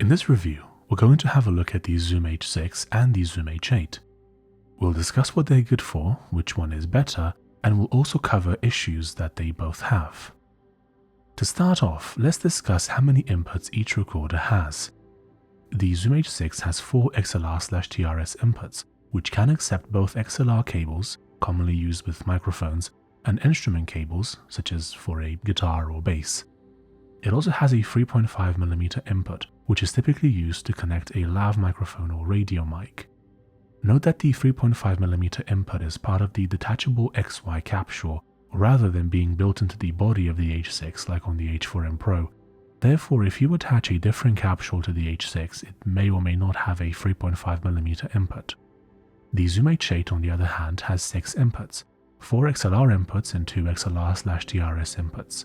In this review, we're going to have a look at the Zoom H6 and the Zoom H8. We'll discuss what they're good for, which one is better, and we'll also cover issues that they both have. To start off, let's discuss how many inputs each recorder has. The Zoom H6 has 4 XLR/TRS inputs, which can accept both XLR cables, commonly used with microphones, and instrument cables, such as for a guitar or bass. It also has a 3.5mm input, which is typically used to connect a lav microphone or radio mic. Note that the 3.5mm input is part of the detachable XY capsule, rather than being built into the body of the H6 like on the H4n Pro. Therefore, if you attach a different capsule to the H6, it may or may not have a 3.5mm input. The Zoom H8, on the other hand, has 6 inputs, 4 XLR inputs and 2 XLR/TRS inputs.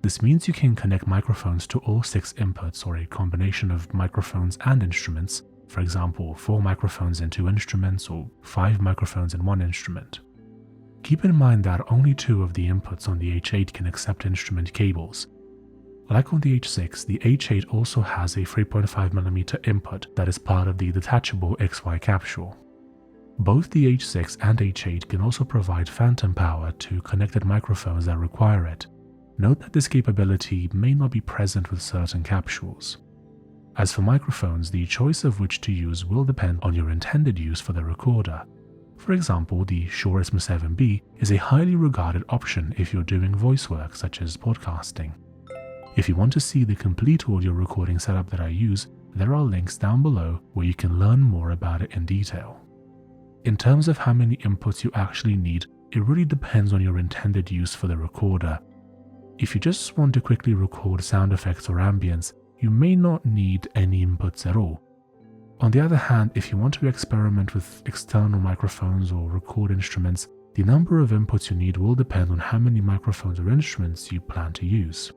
This means you can connect microphones to all 6 inputs or a combination of microphones and instruments, for example 4 microphones and 2 instruments or 5 microphones and 1 instrument. Keep in mind that only 2 of the inputs on the H8 can accept instrument cables. Like on the H6, the H8 also has a 3.5mm input that is part of the detachable XY capsule. Both the H6 and H8 can also provide phantom power to connected microphones that require it. Note that this capability may not be present with certain capsules. As for microphones, the choice of which to use will depend on your intended use for the recorder. For example, the Shure SM7B is a highly regarded option if you're doing voice work such as podcasting. If you want to see the complete audio recording setup that I use, there are links down below where you can learn more about it in detail. In terms of how many inputs you actually need, it really depends on your intended use for the recorder. If you just want to quickly record sound effects or ambience, you may not need any inputs at all. On the other hand, if you want to experiment with external microphones or record instruments, the number of inputs you need will depend on how many microphones or instruments you plan to use.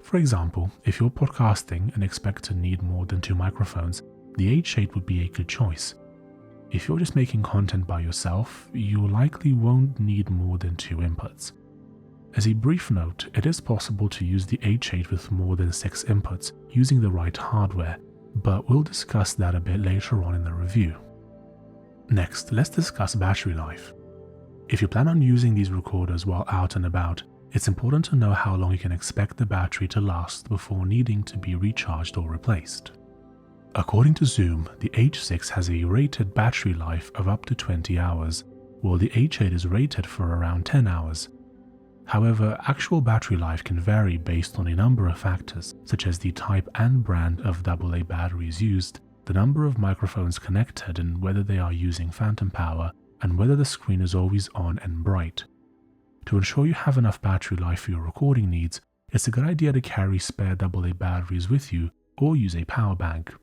For example, if you're podcasting and expect to need more than 2 microphones, the H8 would be a good choice. If you're just making content by yourself, you likely won't need more than 2 inputs. As a brief note, it is possible to use the H8 with more than 6 inputs using the right hardware, but we'll discuss that a bit later on in the review. Next, let's discuss battery life. If you plan on using these recorders while out and about, it's important to know how long you can expect the battery to last before needing to be recharged or replaced. According to Zoom, the H6 has a rated battery life of up to 20 hours, while the H8 is rated for around 10 hours. However, actual battery life can vary based on a number of factors, such as the type and brand of AA batteries used, the number of microphones connected and whether they are using phantom power, and whether the screen is always on and bright. To ensure you have enough battery life for your recording needs, it's a good idea to carry spare AA batteries with you or use a power bank.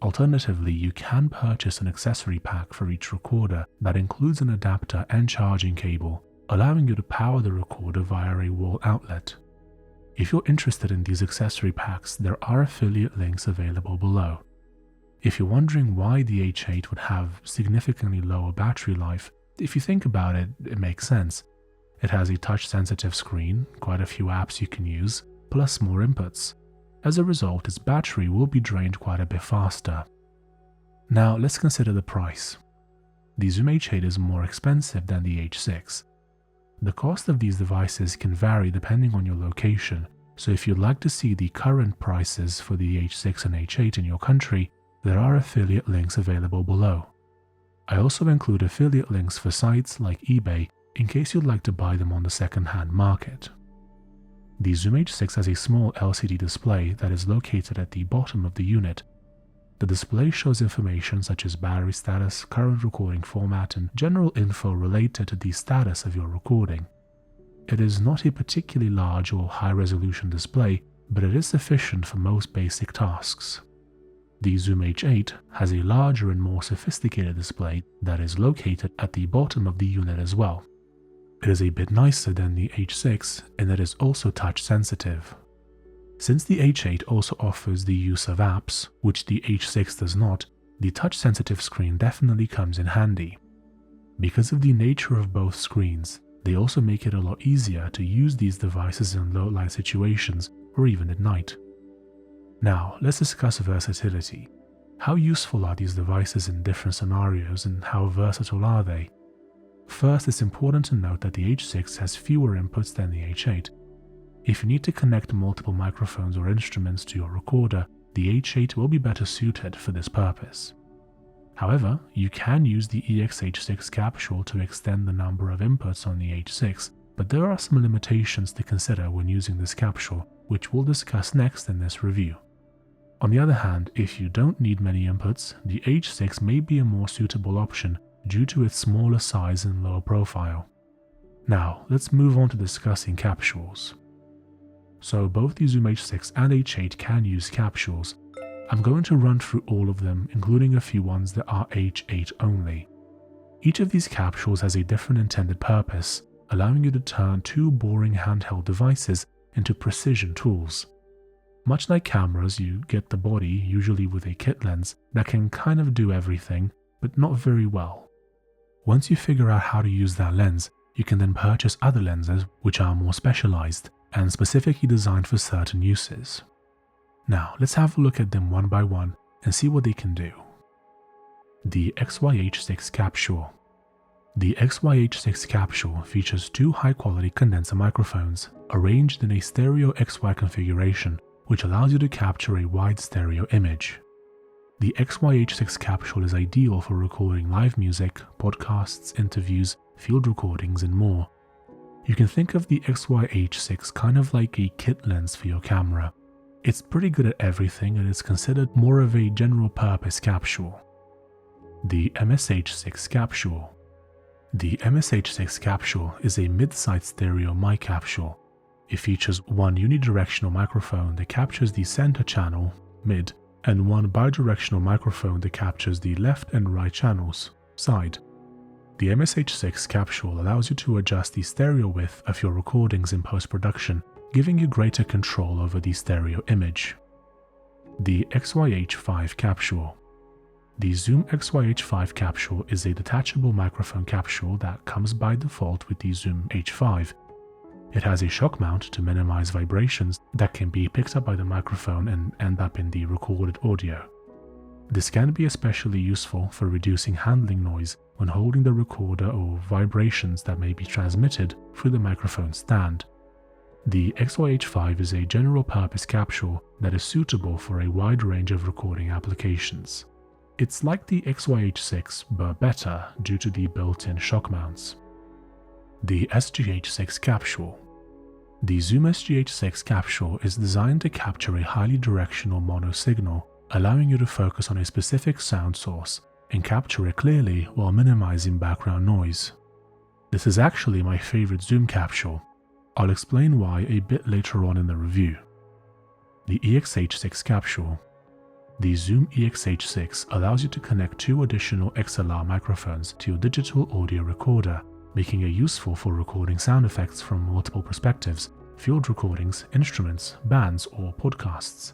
Alternatively, you can purchase an accessory pack for each recorder that includes an adapter and charging cable, allowing you to power the recorder via a wall outlet. If you're interested in these accessory packs, there are affiliate links available below. If you're wondering why the H8 would have significantly lower battery life, if you think about it, it makes sense. It has a touch-sensitive screen, quite a few apps you can use, plus more inputs. As a result, its battery will be drained quite a bit faster. Now let's consider the price. The Zoom H8 is more expensive than the H6. The cost of these devices can vary depending on your location, so if you'd like to see the current prices for the H6 and H8 in your country, there are affiliate links available below. I also include affiliate links for sites like eBay in case you'd like to buy them on the second-hand market. The Zoom H6 has a small LCD display that is located at the bottom of the unit. The display shows information such as battery status, current recording format, and general info related to the status of your recording. It is not a particularly large or high-resolution display, but it is sufficient for most basic tasks. The Zoom H8 has a larger and more sophisticated display that is located at the bottom of the unit as well. It is a bit nicer than the H6 and it is also touch-sensitive. Since the H8 also offers the use of apps, which the H6 does not, the touch-sensitive screen definitely comes in handy. Because of the nature of both screens, they also make it a lot easier to use these devices in low-light situations or even at night. Now, let's discuss versatility. How useful are these devices in different scenarios and how versatile are they? First, it's important to note that the H6 has fewer inputs than the H8. If you need to connect multiple microphones or instruments to your recorder, the H8 will be better suited for this purpose. However, you can use the EXH6 capsule to extend the number of inputs on the H6, but there are some limitations to consider when using this capsule, which we'll discuss next in this review. On the other hand, if you don't need many inputs, the H6 may be a more suitable option due to its smaller size and lower profile. Now, let's move on to discussing capsules. So both the Zoom H6 and H8 can use capsules. I'm going to run through all of them, including a few ones that are H8 only. Each of these capsules has a different intended purpose, allowing you to turn two boring handheld devices into precision tools. Much like cameras, you get the body, usually with a kit lens, that can kind of do everything, but not very well. Once you figure out how to use that lens, you can then purchase other lenses which are more specialized and specifically designed for certain uses. Now, let's have a look at them one by one and see what they can do. The XYH6 capsule. The XYH6 capsule features two high-quality condenser microphones arranged in a stereo XY configuration, which allows you to capture a wide stereo image. The XYH6 capsule is ideal for recording live music, podcasts, interviews, field recordings, and more. You can think of the XYH6 kind of like a kit lens for your camera. It's pretty good at everything and is considered more of a general-purpose capsule. The MSH6 capsule. The MSH6 capsule is a mid-side stereo mic capsule. It features one unidirectional microphone that captures the center channel, mid, and one bidirectional microphone that captures the left and right channels, side. The MSH6 capsule allows you to adjust the stereo width of your recordings in post-production, giving you greater control over the stereo image. The XYH5 capsule. The Zoom XYH5 capsule is a detachable microphone capsule that comes by default with the Zoom H5. It has a shock mount to minimize vibrations that can be picked up by the microphone and end up in the recorded audio. This can be especially useful for reducing handling noise when holding the recorder or vibrations that may be transmitted through the microphone stand. The XYH5 is a general-purpose capsule that is suitable for a wide range of recording applications. It's like the XYH6 but better due to the built-in shock mounts. The SGH6 capsule. The Zoom SGH6 capsule is designed to capture a highly directional mono signal, allowing you to focus on a specific sound source and capture it clearly while minimizing background noise. This is actually my favorite Zoom capsule. I'll explain why a bit later on in the review. The EXH6 capsule. The Zoom EXH6 allows you to connect two additional XLR microphones to your digital audio recorder, making it useful for recording sound effects from multiple perspectives, field recordings, instruments, bands, or podcasts.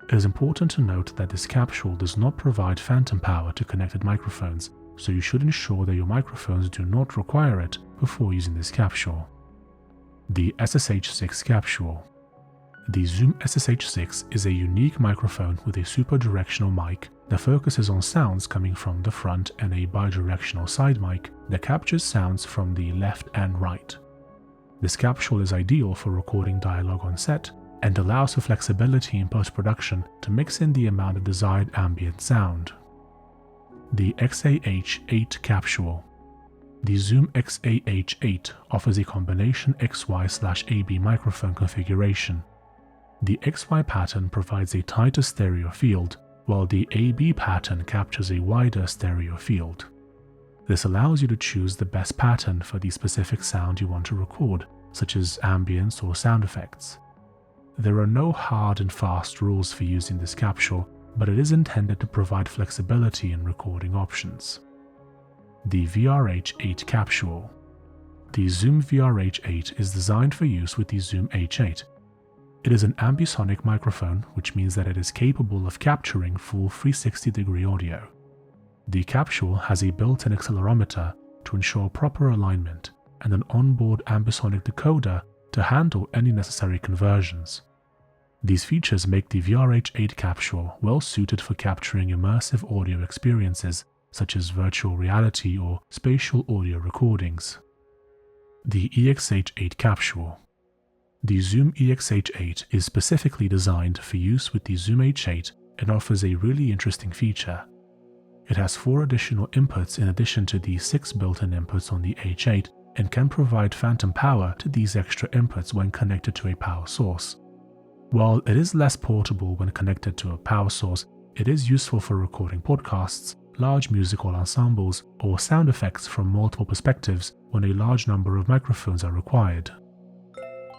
It is important to note that this capsule does not provide phantom power to connected microphones, so you should ensure that your microphones do not require it before using this capsule. The SSH6 capsule. The Zoom SSH6 is a unique microphone with a super-directional mic that focuses on sounds coming from the front and a bidirectional side mic that captures sounds from the left and right. This capsule is ideal for recording dialogue on set and allows for flexibility in post-production to mix in the amount of desired ambient sound. The XAH8 capsule. The Zoom XAH8 offers a combination XY/AB microphone configuration. The XY pattern provides a tighter stereo field, while the AB pattern captures a wider stereo field. This allows you to choose the best pattern for the specific sound you want to record, such as ambience or sound effects. There are no hard and fast rules for using this capsule, but it is intended to provide flexibility in recording options. The VRH8 capsule. The Zoom VRH8 is designed for use with the Zoom H8. It is an ambisonic microphone, which means that it is capable of capturing full 360-degree audio. The capsule has a built-in accelerometer to ensure proper alignment and an onboard ambisonic decoder to handle any necessary conversions. These features make the VRH8 capsule well suited for capturing immersive audio experiences such as virtual reality or spatial audio recordings. The EXH8 capsule. The Zoom EXH8 is specifically designed for use with the Zoom H8 and offers a really interesting feature. It has 4 additional inputs in addition to the 6 built-in inputs on the H8 and can provide phantom power to these extra inputs when connected to a power source. While it is less portable when connected to a power source, it is useful for recording podcasts, large musical ensembles, or sound effects from multiple perspectives when a large number of microphones are required.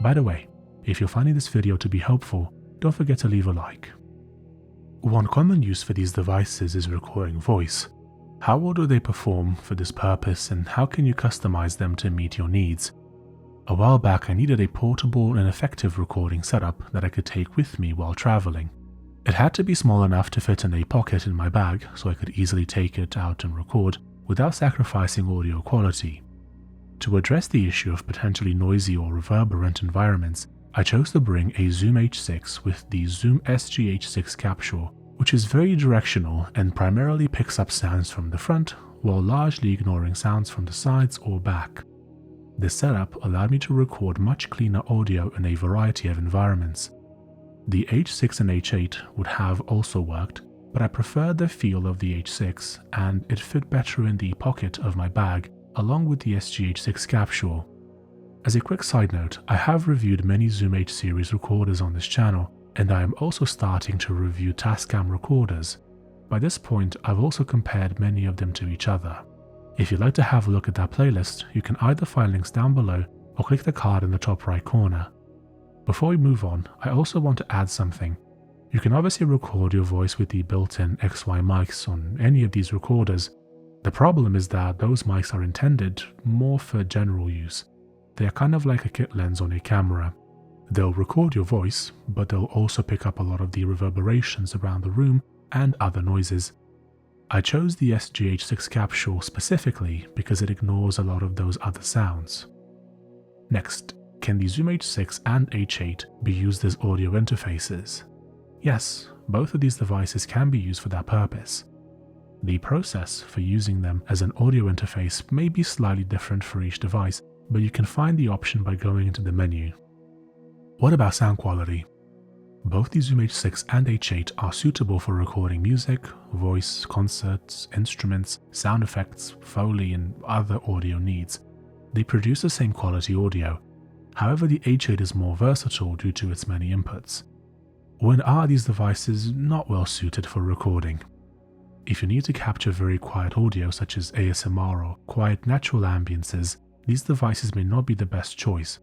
By the way, if you're finding this video to be helpful, don't forget to leave a like. One common use for these devices is recording voice. How well do they perform for this purpose, and how can you customize them to meet your needs? A while back I needed a portable and effective recording setup that I could take with me while traveling. It had to be small enough to fit in a pocket in my bag so I could easily take it out and record without sacrificing audio quality. To address the issue of potentially noisy or reverberant environments, I chose to bring a Zoom H6 with the Zoom SG-H6 capsule, which is very directional and primarily picks up sounds from the front while largely ignoring sounds from the sides or back. This setup allowed me to record much cleaner audio in a variety of environments. The H6 and H8 would have also worked, but I preferred the feel of the H6 and it fit better in the pocket of my bag along with the SG-H6 capsule. As a quick side note, I have reviewed many Zoom H series recorders on this channel, and I am also starting to review Tascam recorders. By this point, I've also compared many of them to each other. If you'd like to have a look at that playlist, you can either find links down below or click the card in the top right corner. Before we move on, I also want to add something. You can obviously record your voice with the built-in XY mics on any of these recorders. The problem is that those mics are intended more for general use. They are kind of like a kit lens on a camera. They'll record your voice, but they'll also pick up a lot of the reverberations around the room and other noises. I chose the SG-H6 capsule specifically because it ignores a lot of those other sounds. Next, can the Zoom H6 and H8 be used as audio interfaces? Yes, both of these devices can be used for that purpose. The process for using them as an audio interface may be slightly different for each device, but you can find the option by going into the menu. What about sound quality? Both the Zoom H6 and H8 are suitable for recording music, voice, concerts, instruments, sound effects, Foley, and other audio needs. They produce the same quality audio. However, the H8 is more versatile due to its many inputs. When are these devices not well suited for recording? If you need to capture very quiet audio such as ASMR or quiet natural ambiences, these devices may not be the best choice.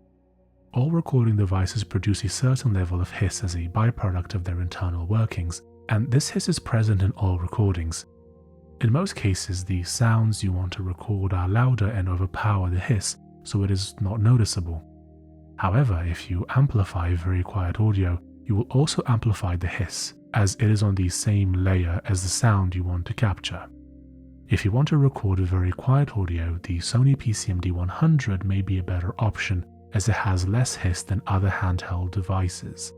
All recording devices produce a certain level of hiss as a byproduct of their internal workings, and this hiss is present in all recordings. In most cases, the sounds you want to record are louder and overpower the hiss, so it is not noticeable. However, if you amplify very quiet audio, you will also amplify the hiss, as it is on the same layer as the sound you want to capture. If you want to record very quiet audio, the Sony PCMD100 may be a better option as it has less hiss than other handheld devices.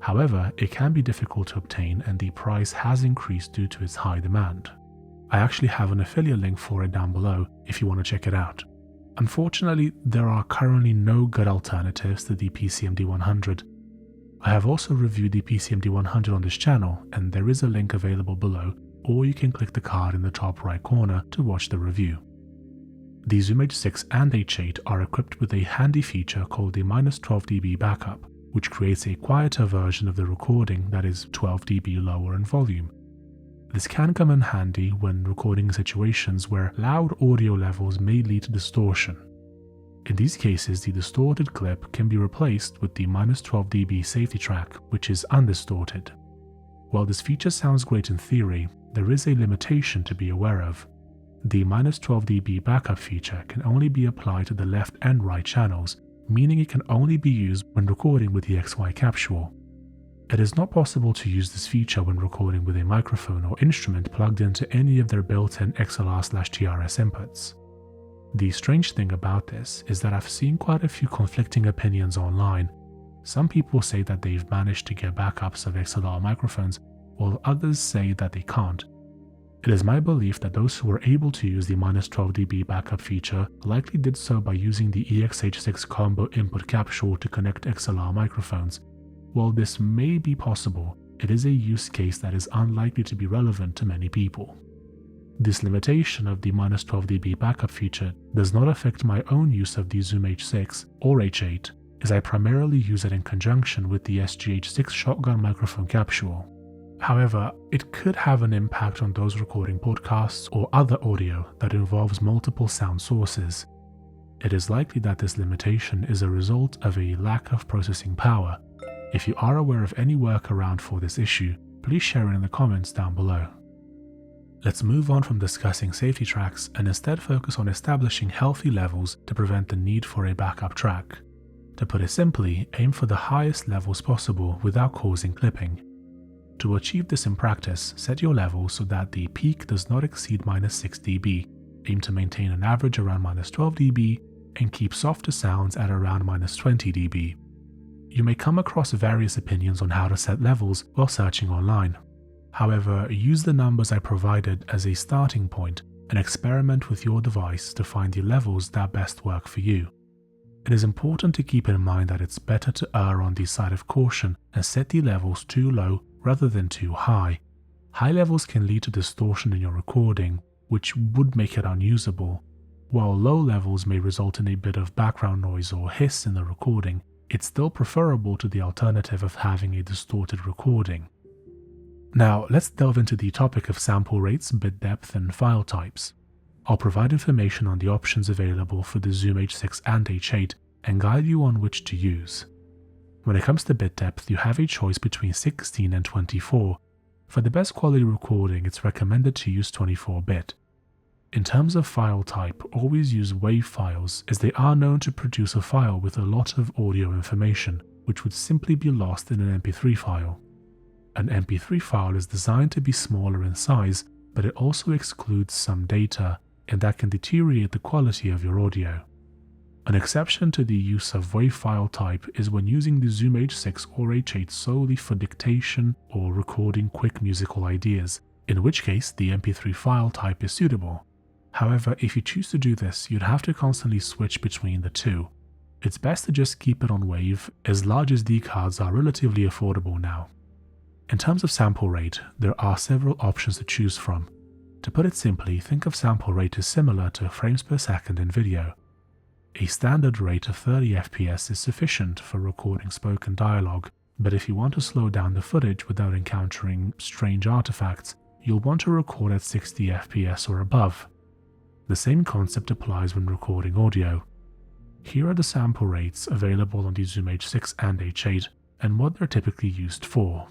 However, it can be difficult to obtain and the price has increased due to its high demand. I actually have an affiliate link for it down below if you want to check it out. Unfortunately, there are currently no good alternatives to the PCMD100. I have also reviewed the PCMD100 on this channel and there is a link available below, or you can click the card in the top right corner to watch the review. The Zoom H6 and H8 are equipped with a handy feature called the -12 dB backup, which creates a quieter version of the recording that is 12 dB lower in volume. This can come in handy when recording situations where loud audio levels may lead to distortion. In these cases, the distorted clip can be replaced with the -12 dB safety track, which is undistorted. While this feature sounds great in theory, there is a limitation to be aware of. The -12 dB backup feature can only be applied to the left and right channels, meaning it can only be used when recording with the XY capsule. It is not possible to use this feature when recording with a microphone or instrument plugged into any of their built-in XLR/TRS inputs. The strange thing about this is that I've seen quite a few conflicting opinions online. Some people say that they've managed to get backups of XLR microphones, while others say that they can't. It is my belief that those who were able to use the -12 dB backup feature likely did so by using the EXH6 combo input capsule to connect XLR microphones. While this may be possible, it is a use case that is unlikely to be relevant to many people. This limitation of the -12 dB backup feature does not affect my own use of the Zoom H6 or H8, as I primarily use it in conjunction with the SG-H6 shotgun microphone capsule. However, it could have an impact on those recording podcasts or other audio that involves multiple sound sources. It is likely that this limitation is a result of a lack of processing power. If you are aware of any workaround for this issue, please share it in the comments down below. Let's move on from discussing safety tracks and instead focus on establishing healthy levels to prevent the need for a backup track. To put it simply, aim for the highest levels possible without causing clipping. To achieve this in practice, set your level so that the peak does not exceed -6 dB, aim to maintain an average around -12 dB, and keep softer sounds at around -20 dB. You may come across various opinions on how to set levels while searching online. However, use the numbers I provided as a starting point and experiment with your device to find the levels that best work for you. It is important to keep in mind that it's better to err on the side of caution and set the levels too low rather than too high. High levels can lead to distortion in your recording, which would make it unusable. While low levels may result in a bit of background noise or hiss in the recording, it's still preferable to the alternative of having a distorted recording. Now, let's delve into the topic of sample rates, bit depth, and file types. I'll provide information on the options available for the Zoom H6 and H8 and guide you on which to use. When it comes to bit depth, you have a choice between 16 and 24. For the best quality recording, it's recommended to use 24-bit. In terms of file type, always use WAV files, as they are known to produce a file with a lot of audio information, which would simply be lost in an MP3 file. An MP3 file is designed to be smaller in size, but it also excludes some data, and that can deteriorate the quality of your audio. An exception to the use of WAV file type is when using the Zoom H6 or H8 solely for dictation or recording quick musical ideas, in which case the MP3 file type is suitable. However, if you choose to do this, you'd have to constantly switch between the two. It's best to just keep it on WAV, as large SD cards are relatively affordable now. In terms of sample rate, there are several options to choose from. To put it simply, think of sample rate as similar to frames per second in video. A standard rate of 30 FPS is sufficient for recording spoken dialogue, but if you want to slow down the footage without encountering strange artifacts, you'll want to record at 60 FPS or above. The same concept applies when recording audio. Here are the sample rates available on the Zoom H6 and H8 and what they're typically used for.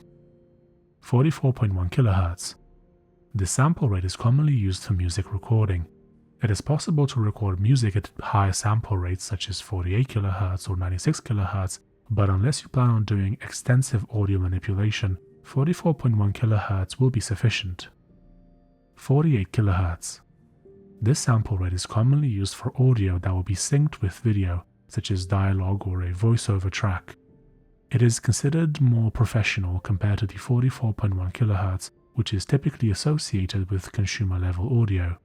44.1 kHz. This sample rate is commonly used for music recording. It is possible to record music at higher sample rates such as 48 kHz or 96 kHz, but unless you plan on doing extensive audio manipulation, 44.1 kHz will be sufficient. 48 kHz. This sample rate is commonly used for audio that will be synced with video, such as dialogue or a voiceover track. It is considered more professional compared to the 44.1 kHz, which is typically associated with consumer-level audio.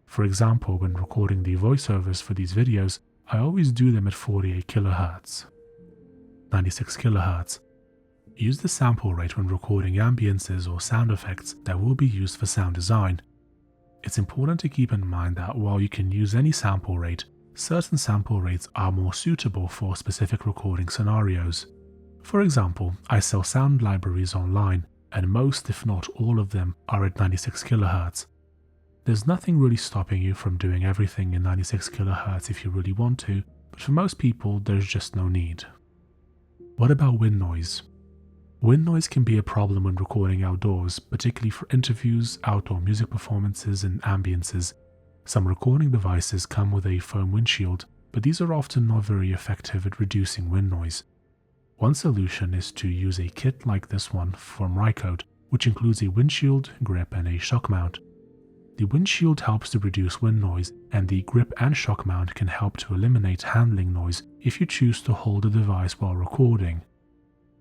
For example, when recording the voiceovers for these videos, I always do them at 48 kHz. 96 kHz. Use the sample rate when recording ambiences or sound effects that will be used for sound design. It's important to keep in mind that while you can use any sample rate, certain sample rates are more suitable for specific recording scenarios. For example, I sell sound libraries online, and most, if not all of them, are at 96 kHz. There's nothing really stopping you from doing everything in 96 kHz if you really want to, but for most people, there's just no need. What about wind noise? Wind noise can be a problem when recording outdoors, particularly for interviews, outdoor music performances, and ambiences. Some recording devices come with a foam windshield, but these are often not very effective at reducing wind noise. One solution is to use a kit like this one from Rycote, which includes a windshield, grip, and a shock mount. The windshield helps to reduce wind noise, and the grip and shock mount can help to eliminate handling noise if you choose to hold the device while recording.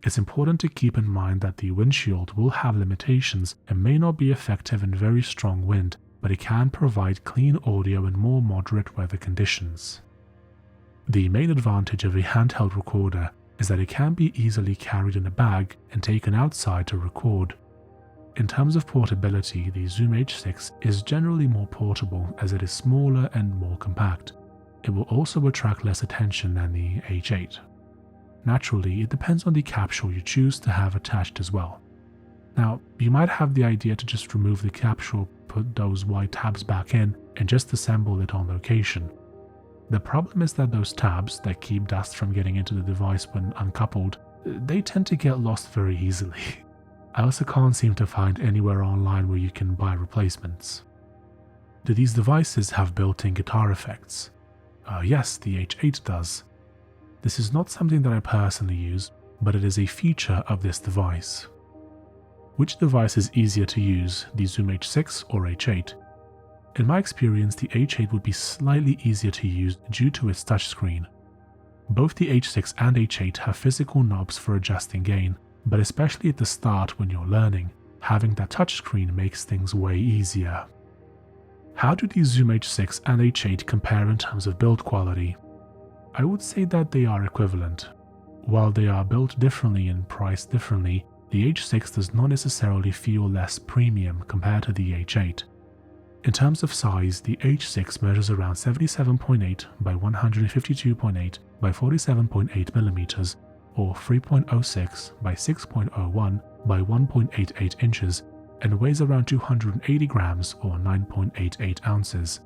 It's important to keep in mind that the windshield will have limitations and may not be effective in very strong wind, but it can provide clean audio in more moderate weather conditions. The main advantage of a handheld recorder is that it can be easily carried in a bag and taken outside to record. In terms of portability, the Zoom H6 is generally more portable as it is smaller and more compact. It will also attract less attention than the H8. Naturally, it depends on the capsule you choose to have attached as well. Now, you might have the idea to just remove the capsule, put those white tabs back in, and just assemble it on location. The problem is that those tabs that keep dust from getting into the device when uncoupled, they tend to get lost very easily. I also can't seem to find anywhere online where you can buy replacements. Do these devices have built-in guitar effects? Yes, the H8 does. This is not something that I personally use, but it is a feature of this device. Which device is easier to use, the Zoom H6 or H8? In my experience, the H8 would be slightly easier to use due to its touchscreen. Both the H6 and H8 have physical knobs for adjusting gain, but especially at the start when you're learning, having that touchscreen makes things way easier. How do the Zoom H6 and H8 compare in terms of build quality? I would say that they are equivalent. While they are built differently and priced differently, the H6 does not necessarily feel less premium compared to the H8. In terms of size, the H6 measures around 77.8 by 152.8 by 47.8 mm, or 3.06 by 6.01 by 1.88 inches, and weighs around 280 grams or 9.88 ounces.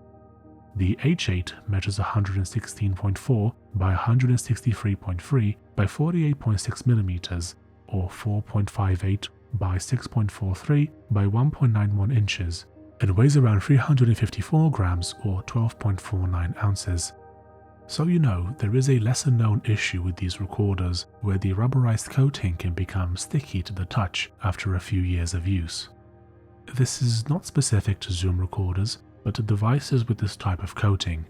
The H8 measures 116.4 by 163.3 by 48.6 mm, or 4.58 by 6.43 by 1.91 inches, and weighs around 354 grams or 12.49 ounces. So you know, there is a lesser known issue with these recorders where the rubberized coating can become sticky to the touch after a few years of use. This is not specific to Zoom recorders, but to devices with this type of coating.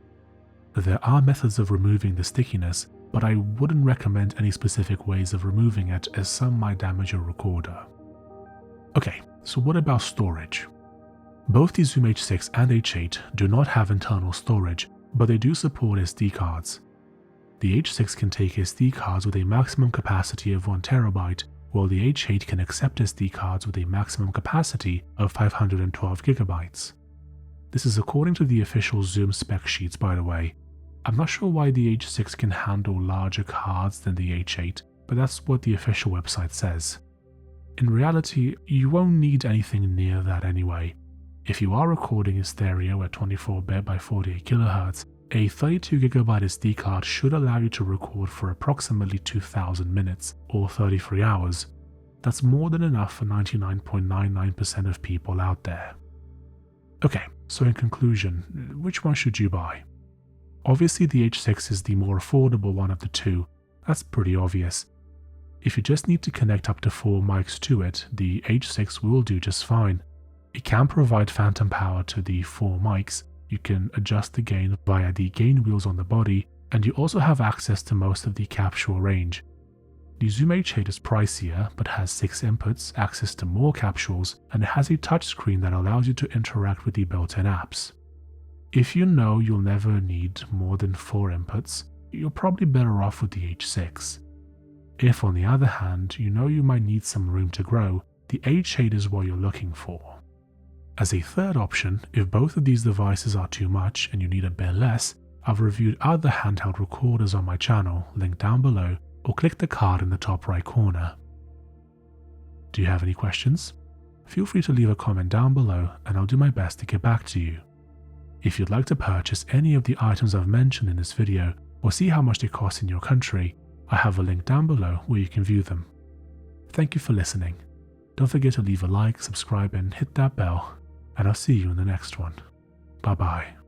There are methods of removing the stickiness, but I wouldn't recommend any specific ways of removing it as some might damage your recorder. Okay, so what about storage? Both the Zoom H6 and H8 do not have internal storage, but they do support SD cards. The H6 can take SD cards with a maximum capacity of 1 TB, while the H8 can accept SD cards with a maximum capacity of 512 GB. This is according to the official Zoom spec sheets, by the way. I'm not sure why the H6 can handle larger cards than the H8, but that's what the official website says. In reality, you won't need anything near that anyway. If you are recording in stereo at 24-bit by 48 kHz, a 32GB SD card should allow you to record for approximately 2000 minutes, or 33 hours. That's more than enough for 99.99% of people out there. Okay, so in conclusion, which one should you buy? Obviously the H6 is the more affordable one of the two, that's pretty obvious. If you just need to connect up to 4 mics to it, the H6 will do just fine. It can provide phantom power to the 4 mics, you can adjust the gain via the gain wheels on the body, and you also have access to most of the capsule range. The Zoom H8 is pricier, but has 6 inputs, access to more capsules, and it has a touchscreen that allows you to interact with the built-in apps. If you know you'll never need more than 4 inputs, you're probably better off with the H6. If, on the other hand, you know you might need some room to grow, the H8 is what you're looking for. As a third option, if both of these devices are too much and you need a bit less, I've reviewed other handheld recorders on my channel, linked down below, or click the card in the top right corner. Do you have any questions? Feel free to leave a comment down below and I'll do my best to get back to you. If you'd like to purchase any of the items I've mentioned in this video or see how much they cost in your country, I have a link down below where you can view them. Thank you for listening. Don't forget to leave a like, subscribe and hit that bell, and I'll see you in the next one. Bye bye.